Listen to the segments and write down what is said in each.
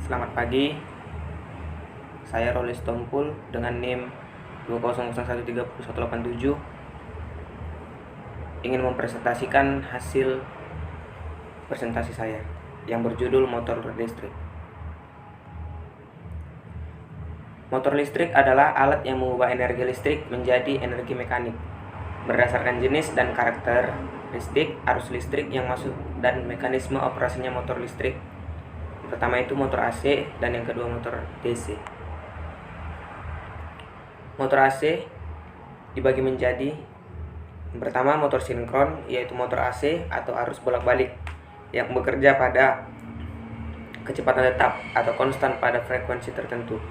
Selamat pagi, saya Rolis Tompul dengan NIM 200130187 ingin mempresentasikan hasil presentasi saya yang berjudul motor listrik. Motor listrik adalah alat yang mengubah energi listrik menjadi energi mekanik berdasarkan jenis dan karakteristik arus listrik yang masuk dan mekanisme operasinya motor listrik. Pertama itu motor AC dan yang kedua motor DC. Motor AC dibagi menjadi yang pertama motor sinkron, yaitu motor AC atau arus bolak-balik yang bekerja pada kecepatan tetap atau konstan pada frekuensi tertentu.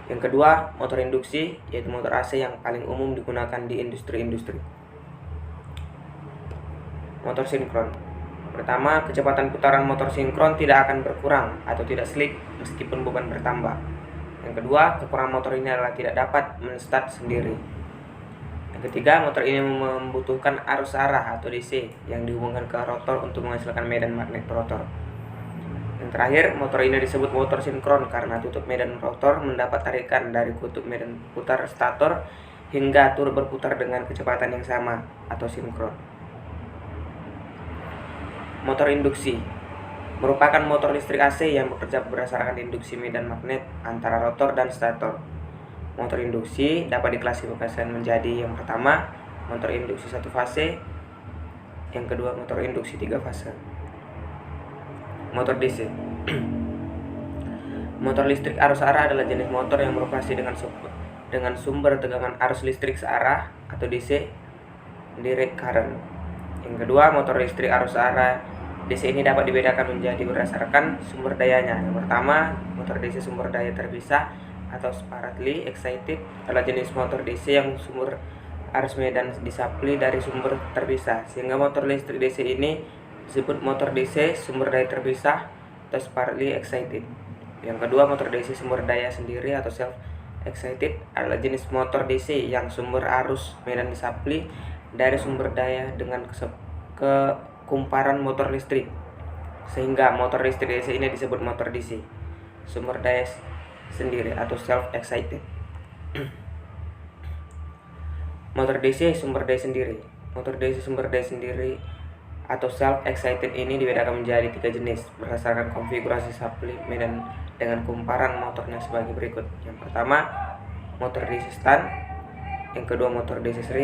Yang kedua, motor induksi, yaitu motor AC yang paling umum digunakan di industri-industri. Motor sinkron. Pertama, kecepatan putaran motor sinkron tidak akan berkurang atau tidak slip meskipun beban bertambah. Yang kedua, kekurangan motor ini adalah tidak dapat men-start sendiri. Yang ketiga, motor ini membutuhkan arus arah atau DC yang dihubungkan ke rotor untuk menghasilkan medan magnet rotor. Yang terakhir, motor ini disebut motor sinkron karena tutup medan rotor mendapat tarikan dari kutub medan putar stator hingga turut berputar dengan kecepatan yang sama atau sinkron. Motor induksi merupakan motor listrik AC yang bekerja berdasarkan induksi medan magnet antara rotor dan stator. Motor induksi dapat diklasifikasikan menjadi yang pertama, motor induksi satu fase, yang kedua motor induksi tiga fase. Motor DC. Motor listrik arus arah adalah jenis motor yang beroperasi dengan sumber tegangan arus listrik searah atau DC, direct current. Yang kedua, motor listrik arus arah DC ini dapat dibedakan menjadi berdasarkan sumber dayanya. Yang pertama, motor DC sumber daya terpisah atau separately excited adalah jenis motor DC yang sumber arus medan disuplai dari sumber terpisah, sehingga motor listrik DC ini disebut motor DC sumber daya terpisah atau separately excited. Yang kedua, motor DC sumber daya sendiri atau self excited adalah jenis motor DC yang sumber arus medan disuplai dari sumber daya dengan kekumparan motor listrik, sehingga motor listrik DC ini disebut motor DC sumber daya sendiri atau self excited. Motor DC sumber daya sendiri. Motor DC sumber daya sendiri atau self excited ini dibedakan menjadi tiga jenis berdasarkan konfigurasi suplai medan dengan kumparan motornya sebagai berikut. Yang pertama, motor DC stand, yang kedua motor DC seri,